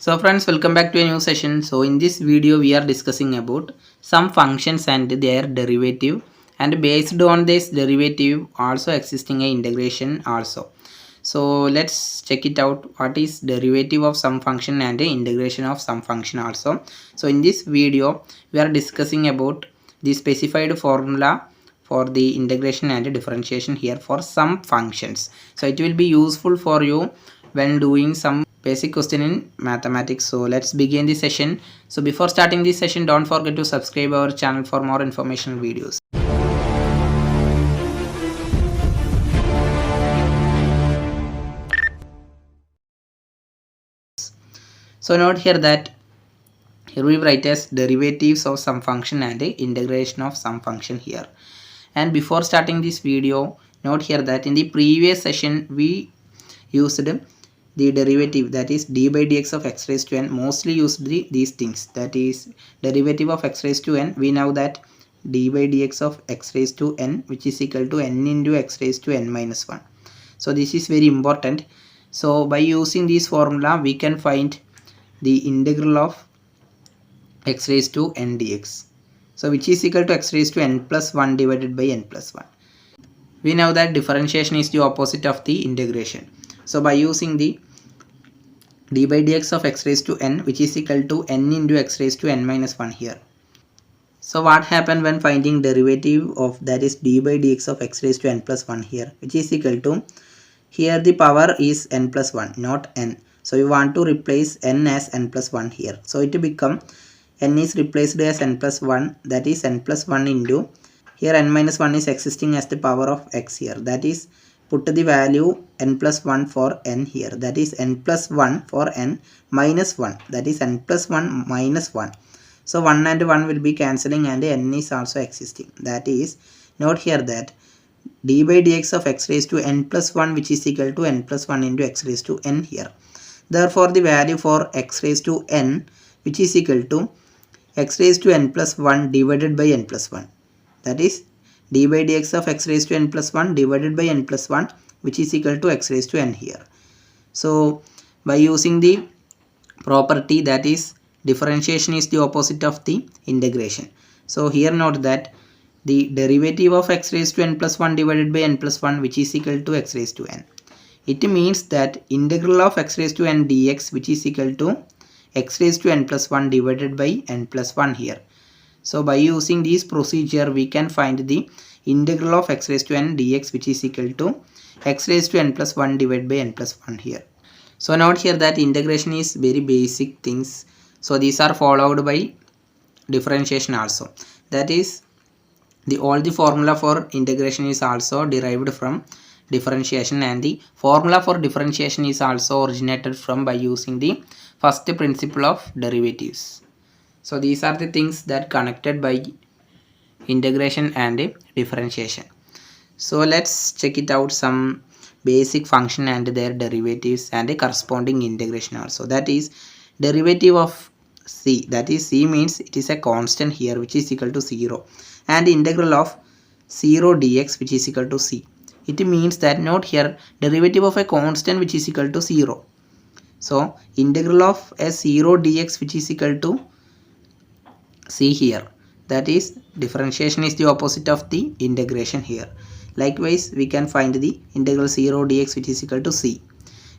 So friends, welcome back to a new session. So in this video we are discussing about some functions and their derivative, and based on this derivative also existing a integration also. So let's check it out, what is derivative of some function and the integration of some function also. So in this video we are discussing about the specified formula for the integration and differentiation here for some functions. So it will be useful for you when doing some basic question in mathematics. So let's begin the session. So before starting this session, don't forget to subscribe our channel for more informational videos. So note here that here we write as derivatives of some function and the integration of some function here. And before starting this video, note here that in the previous session we used the derivative, that is d by dx of x raised to n, mostly used these things, that is derivative of x raised to n. We know that d by dx of x raised to n, which is equal to n into x raised to n minus 1. So this is very important. So by using this formula we can find the integral of x raised to n dx, so which is equal to x raised to n plus 1 divided by n plus 1. We know that differentiation is the opposite of the integration. So by using the d by dx of x raised to n, which is equal to n into x raised to n minus 1 here. So what happened when finding derivative of, that is d by dx of x raised to n plus 1 here, which is equal to, here the power is n plus 1, not n. So you want to replace n as n plus 1 here. So it will become n is replaced as n plus 1, that is n plus 1 into, here n minus 1 is existing as the power of x here, that is put the value n plus 1 for n here, that is n plus 1 for n minus 1, that is n plus 1 minus 1. So 1 and 1 will be cancelling and n is also existing, that is, note here that d by dx of x raised to n plus 1, which is equal to n plus 1 into x raised to n here. Therefore the value for x raised to n, which is equal to x raised to n plus 1 divided by n plus 1, that is d by dx of x raised to n plus 1 divided by n plus 1, which is equal to x raised to n here. So by using the property, that is differentiation is the opposite of the integration. So here note that the derivative of x raised to n plus 1 divided by n plus 1, which is equal to x raised to n. It means that integral of x raised to n dx, which is equal to x raised to n plus 1 divided by n plus 1 here. So by using this procedure we can find the integral of x raised to n dx, which is equal to x raised to n plus 1 divided by n plus 1 here. So note here that integration is very basic things. So these are followed by differentiation also. That is, all the formula for integration is also derived from differentiation, and the formula for differentiation is also originated from by using the first principle of derivatives. So these are the things that connected by integration and differentiation. So let's check it out, some basic function and their derivatives and a corresponding integration also. That is derivative of c, that is c means it is a constant here which is equal to 0, and integral of 0 dx which is equal to c. It means that, note here, derivative of a constant which is equal to 0. So integral of a 0 dx which is equal to c here, that is differentiation is the opposite of the integration here. Likewise we can find the integral 0 dx which is equal to c,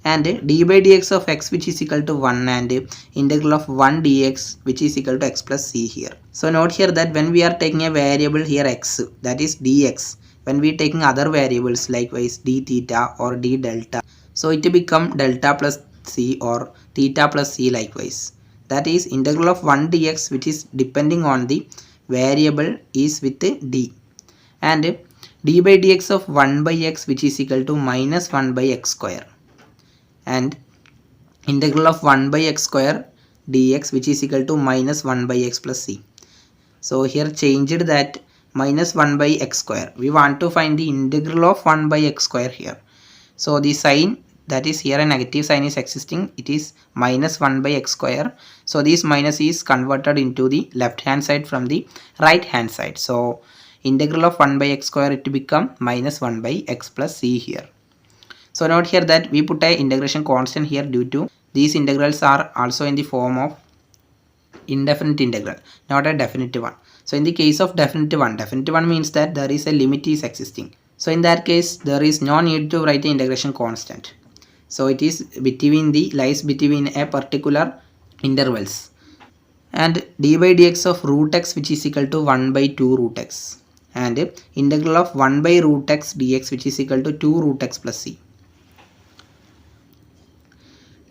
and d by dx of x which is equal to 1, and integral of 1 dx which is equal to x plus c here. So note here that when we are taking a variable here x, that is dx, when we taking other variables likewise d theta or d delta, so it become delta plus c or theta plus c likewise. That is integral of 1 dx, which is depending on the variable is with d, and d by dx of 1 by x which is equal to minus 1 by x square, and integral of 1 by x square dx which is equal to minus 1 by x plus c. So here changed that minus 1 by x square, we want to find the integral of 1 by x square here. So the sign, that is here a negative sign is existing, it is minus 1 by x square. So this minus is converted into the left hand side from the right hand side. So integral of 1 by x square, it become minus 1 by x plus c here. So note here that we put a integration constant here due to these integrals are also in the form of indefinite integral, not a definite one. So in the case of definite one means that there is a limit is existing. So in that case, there is no need to write the integration constant. So it is lies between a particular intervals. And d by dx of root x, which is equal to 1 by 2 root x, and integral of 1 by root x dx, which is equal to 2 root x plus c.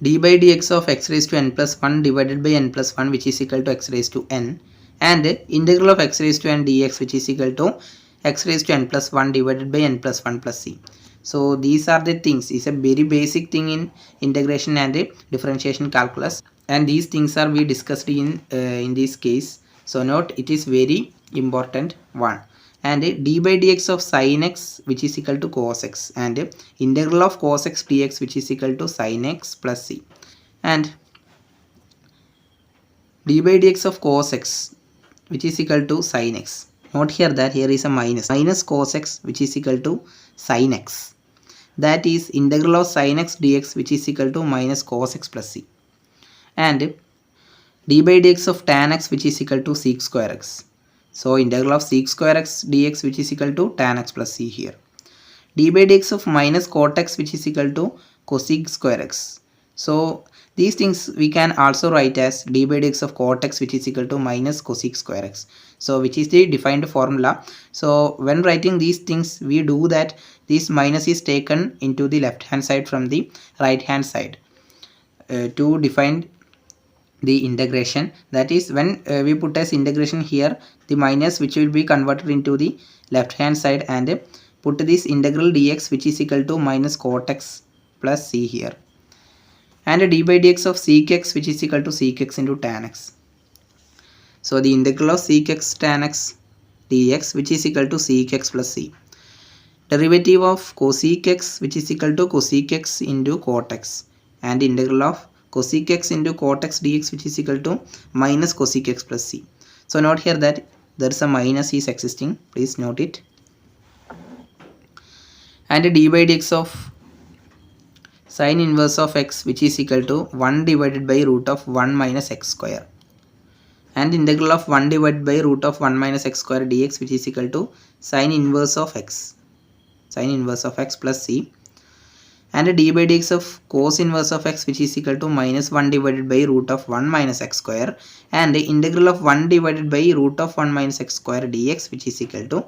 D by dx of x raised to n plus 1 divided by n plus 1, which is equal to x raised to n, and integral of x raised to n dx, which is equal to x raised to n plus 1 divided by n plus 1 plus c. So these are the things. It's a very basic thing in integration and differentiation calculus, and these things are we discussed in this case. So note, it is very important one. And d by dx of sin x, which is equal to cos x, and integral of cos x dx, which is equal to sin x plus c. And d by dx of cos x, which is equal to sin x. Note here that here is a minus cos x, which is equal to sin x. That is integral of sin x dx, which is equal to minus cos x plus c. And d by dx of tan x, which is equal to sec square x. So integral of sec square x dx, which is equal to tan x plus c here. D by dx of minus cot x, which is equal to cosec square x. So these things we can also write as d by dx of cot x, which is equal to minus cosec square x. So which is the defined formula. So when writing these things, we do that this minus is taken into the left hand side from the right hand side to define the integration. That is, when we put as integration here, the minus which will be converted into the left hand side, and put this integral dx, which is equal to minus cot x plus c here, and d by dx of sec x, which is equal to sec x into tan x. So the integral of sec x tan x dx, which is equal to sec x plus c. Derivative of cosec x, which is equal to cosec x into cot x, and integral of cosec x into cot x dx, which is equal to minus cosec x plus c. So note here that there is a minus is existing, please note it. And d by dx of sin inverse of x, which is equal to 1 divided by root of 1 minus x square, and integral of 1 divided by root of 1 minus x square dx, which is equal to sin inverse of x plus c. And d by dx of cos inverse of x, which is equal to minus 1 divided by root of 1 minus x square, and the integral of 1 divided by root of 1 minus x square dx, which is equal to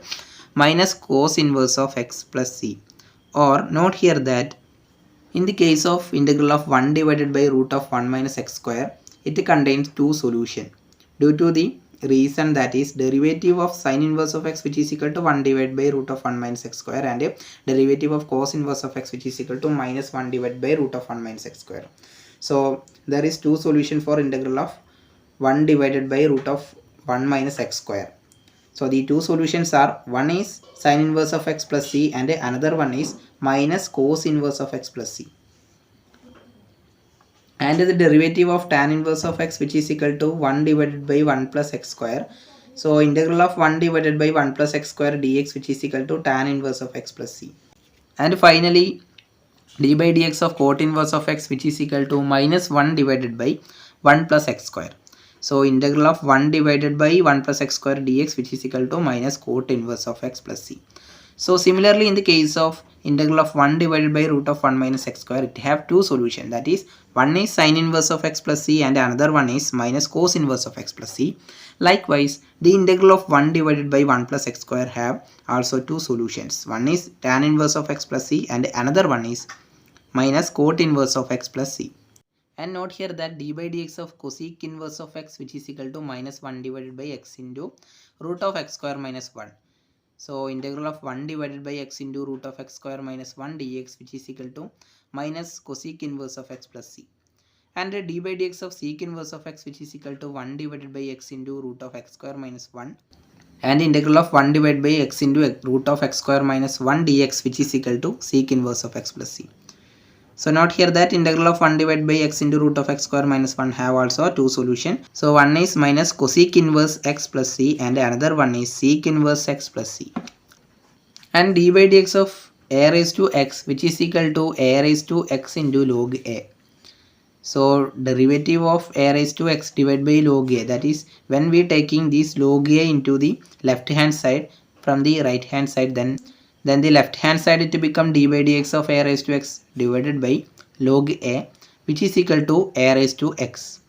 minus cos inverse of x plus c. Or note here that in the case of integral of 1 divided by root of 1 minus x square, it contains two solutions due to the reason that is derivative of sin inverse of x, which is equal to 1 divided by root of 1 minus x square, and derivative of cos inverse of x, which is equal to minus 1 divided by root of 1 minus x square. So there is two solution for integral of 1 divided by root of 1 minus x square. So the two solutions are, one is sin inverse of x plus c, and another one is minus cos inverse of x plus c. And the derivative of tan inverse of x, which is equal to 1 divided by 1 plus x square. So integral of 1 divided by 1 plus x square dx, which is equal to tan inverse of x plus c. And finally d by dx of cot inverse of x, which is equal to minus 1 divided by 1 plus x square. So integral of 1 divided by 1 plus x square dx, which is equal to minus cot inverse of x plus c. So similarly, in the case of integral of 1 divided by root of 1 minus x square, it have two solutions. That is, one is sin inverse of x plus c, and another one is minus cos inverse of x plus c. Likewise, the integral of 1 divided by 1 plus x square have also two solutions. One is tan inverse of x plus c, and another one is minus cot inverse of x plus c. And note here that d by dx of cosec inverse of x, which is equal to minus 1 divided by x into root of x square minus 1. So integral of 1 divided by x into root of x square minus 1 dx, which is equal to minus cosec inverse of x plus c. And d by dx of sec inverse of x, which is equal to 1 divided by x into root of x square minus 1. And integral of 1 divided by x into root of x square minus 1 dx, which is equal to sec inverse of x plus c. So note here that integral of 1 divided by x into root of x square minus 1 have also two solutions. So one is minus cosec inverse x plus c, and another one is sec inverse x plus c. And d by dx of a raised to x, which is equal to a raised to x into log a. So derivative of a raised to x divided by log a, that is when we taking this log a into the left hand side from the right hand side, then the left hand side it become d by dx of a raised to x divided by log a, which is equal to a raised to x.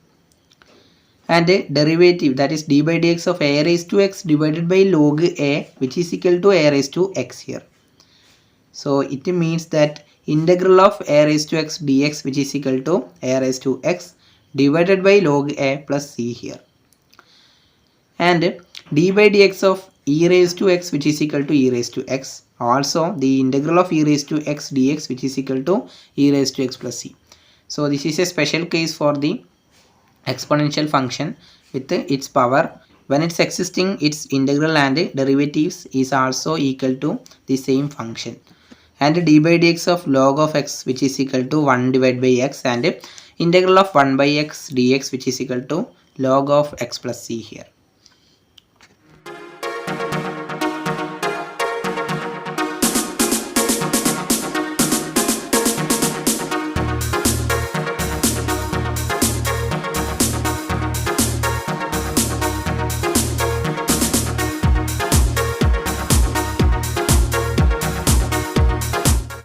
And a derivative, that is d by dx of a raised to x divided by log a, which is equal to a raised to x here. So it means that integral of a raised to x dx, which is equal to a raised to x divided by log a plus c here. And d by dx of e raised to x, which is equal to e raised to x, also the integral of e raised to x dx, which is equal to e raised to x plus c. So this is a special case for the exponential function with its power. When it's existing, its integral and derivatives is also equal to the same function. And d by dx of log of x, which is equal to 1 divided by x, and integral of 1 by x dx, which is equal to log of x plus c here.